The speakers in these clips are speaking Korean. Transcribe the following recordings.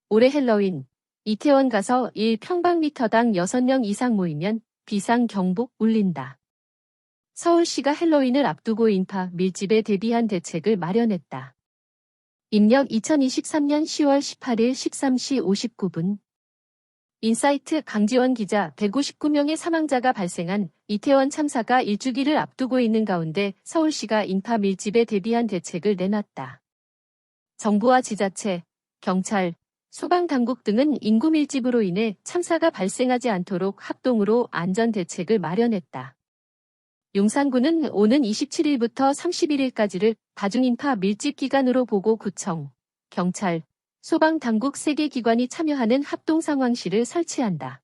올해 헬로윈, 이태원 가서 1평방미터당 6명 이상 모이면 비상경보 울린다. 서울시가 헬로윈을 앞두고 인파 밀집에 대비한 대책을 마련했다. 입력 2023년 10월 18일 13시 59분. 인사이트 강지원 기자. 159명의 사망자가 발생한 이태원 참사가 일주기를 앞두고 있는 가운데 서울시가 인파 밀집에 대비한 대책을 내놨다. 정부와 지자체, 경찰, 소방당국 등은 인구 밀집으로 인해 참사가 발생하지 않도록 합동으로 안전대책을 마련했다. 용산구는 오는 27일부터 31일까지를 다중인파 밀집 기간으로 보고 구청, 경찰, 소방당국 3개 기관이 참여하는 합동상황실을 설치한다.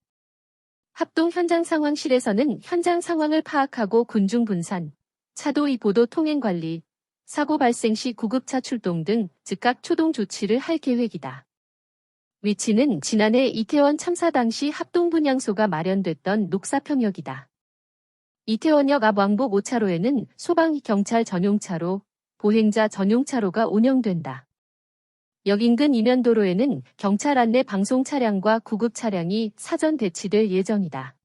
합동 현장 상황실에서는 현장 상황을 파악하고 군중 분산, 차도 보도 통행 관리, 사고 발생 시 구급차 출동 등 즉각 초동 조치를 할 계획이다. 위치는 지난해 이태원 참사 당시 합동분향소가 마련됐던 녹사평역이다. 이태원역 앞 왕복 5차로에는 소방, 경찰 전용차로, 보행자 전용차로가 운영된다. 역 인근 이면도로에는 경찰 안내 방송 차량과 구급 차량이 사전 배치될 예정이다.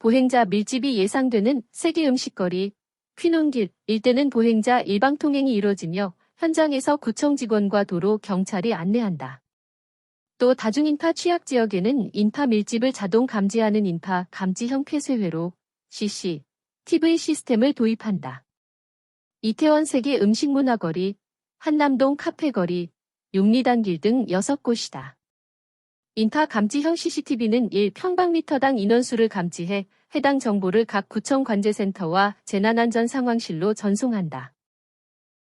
보행자 밀집이 예상되는 세계 음식거리, 휘논길 일대는 보행자 일방 통행이 이루어지며 현장에서 구청 직원과 도로 경찰이 안내한다. 또 다중인파 취약지역에는 인파 밀집을 자동 감지하는 인파 감지형 폐쇄회로 CCTV 시스템을 도입한다. 이태원 세계 음식문화거리, 한남동 카페거리, 용리단길 등 6곳이다. 인파 감지형 CCTV는 1평방미터당 인원수를 감지해 해당 정보를 각 구청 관제센터와 재난안전상황실로 전송한다.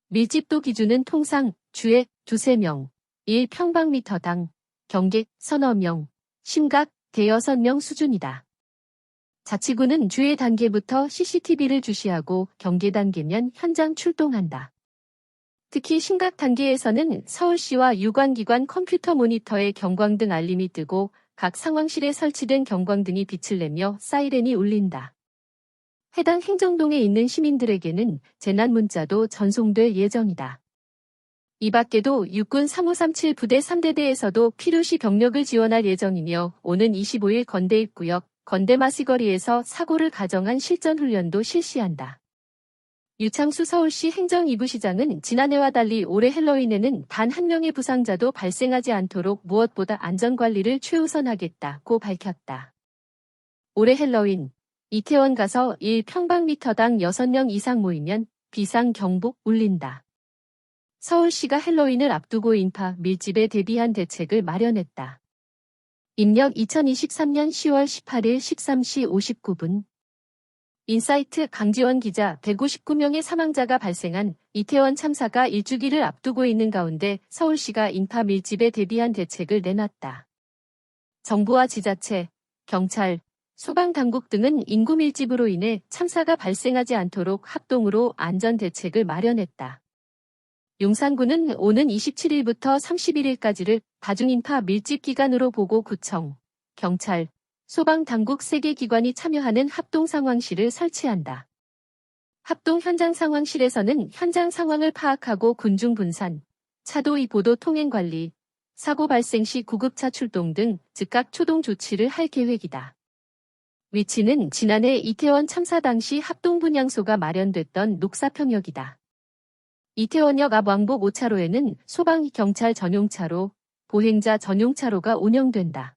밀집도 기준은 통상 주에 2~3명, 1평방미터당, 경계 서너 명, 심각 대여섯 명 수준이다. 자치구는 주의 단계부터 CCTV를 주시하고 경계 단계면 현장 출동한다. 특히 심각 단계에서는 서울시와 유관기관 컴퓨터 모니터에 경광등 알림이 뜨고 각 상황실에 설치된 경광등이 빛을 내며 사이렌이 울린다. 해당 행정동에 있는 시민들에게는 재난 문자도 전송될 예정이다. 이 밖에도 육군 3537 부대 3대대에서도 필요시 병력을 지원할 예정이며 오는 25일 건대입구역 건대마시거리에서 사고를 가정한 실전훈련도 실시한다. 유창수 서울시 행정 2부 시장은 지난해와 달리 올해 헬로윈에는 단 한 명의 부상자도 발생하지 않도록 무엇보다 안전관리를 최우선하겠다고 밝혔다. 올해 헬로윈, 이태원 가서 1평방미터당 6명 이상 모이면 비상경보 울린다. 서울시가 헬로윈을 앞두고 인파 밀집에 대비한 대책을 마련했다. 입력 2023년 10월 18일 13시 59분. 인사이트 강지원 기자. 159명의 사망자가 발생한 이태원 참사가 일주기를 앞두고 있는 가운데 서울시가 인파 밀집에 대비한 대책을 내놨다. 정부와 지자체, 경찰, 소방당국 등은 인구 밀집으로 인해 참사가 발생하지 않도록 합동으로 안전대책을 마련했다. 용산구는 오는 27일부터 31일까지를 다중인파 밀집 기간으로 보고 구청, 경찰, 소방당국 3개 기관이 참여하는 합동상황실을 설치한다. 합동 현장 상황실에서는 현장 상황을 파악하고 군중 분산, 차도 보도 통행 관리, 사고 발생 시 구급차 출동 등 즉각 초동 조치를 할 계획이다. 위치는 지난해 이태원 참사 당시 합동분향소가 마련됐던 녹사평역이다. 이태원역 앞 왕복 5차로에는 소방, 경찰 전용차로, 보행자 전용차로가 운영된다.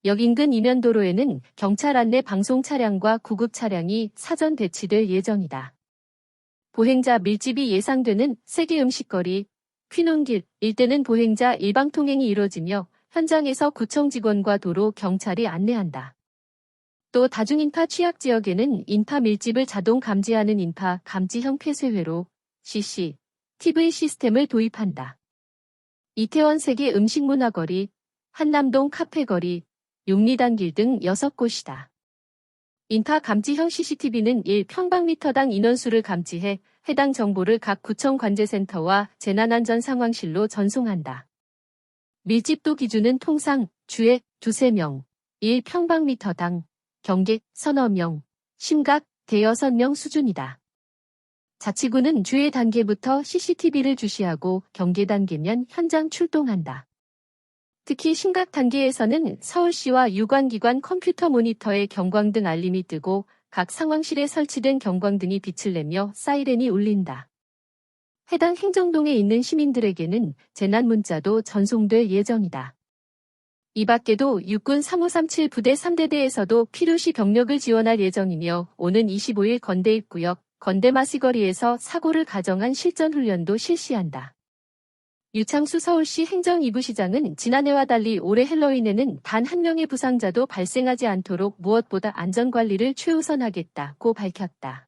역 인근 이면도로에는 경찰 안내 방송 차량과 구급 차량이 사전 배치될 예정이다. 보행자 밀집이 예상되는 세계 음식거리, 휘논길 일대는 보행자 일방 통행이 이루어지며 현장에서 구청 직원과 도로 경찰이 안내한다. 또 다중인파 취약지역에는 인파 밀집을 자동 감지하는 인파 감지형 폐쇄회로 CCTV 시스템을 도입한다. 이태원 세계 음식문화거리, 한남동 카페거리, 용리단길 등 6곳이다. 인파 감지형 CCTV는 1평방미터당 인원수를 감지해 해당 정보를 각 구청 관제센터와 재난안전상황실로 전송한다. 밀집도 기준은 통상 주에 2~3명, 1평방미터당, 경계 서너 명, 심각 대여섯 명 수준이다. 자치구는 주의 단계부터 CCTV를 주시하고 경계 단계면 현장 출동한다. 특히 심각 단계에서는 서울시와 유관기관 컴퓨터 모니터에 경광등 알림이 뜨고 각 상황실에 설치된 경광등이 빛을 내며 사이렌이 울린다. 해당 행정동에 있는 시민들에게는 재난 문자도 전송될 예정이다. 이 밖에도 육군 3537 부대 3대대에서도 필요시 병력을 지원할 예정이며 오는 25일 건대 입구역, 건대 마시거리에서 사고를 가정한 실전훈련도 실시한다. 유창수 서울시 행정 2부 시장은 지난해와 달리 올해 헬로윈에는 단 한 명의 부상자도 발생하지 않도록 무엇보다 안전관리를 최우선하겠다고 밝혔다.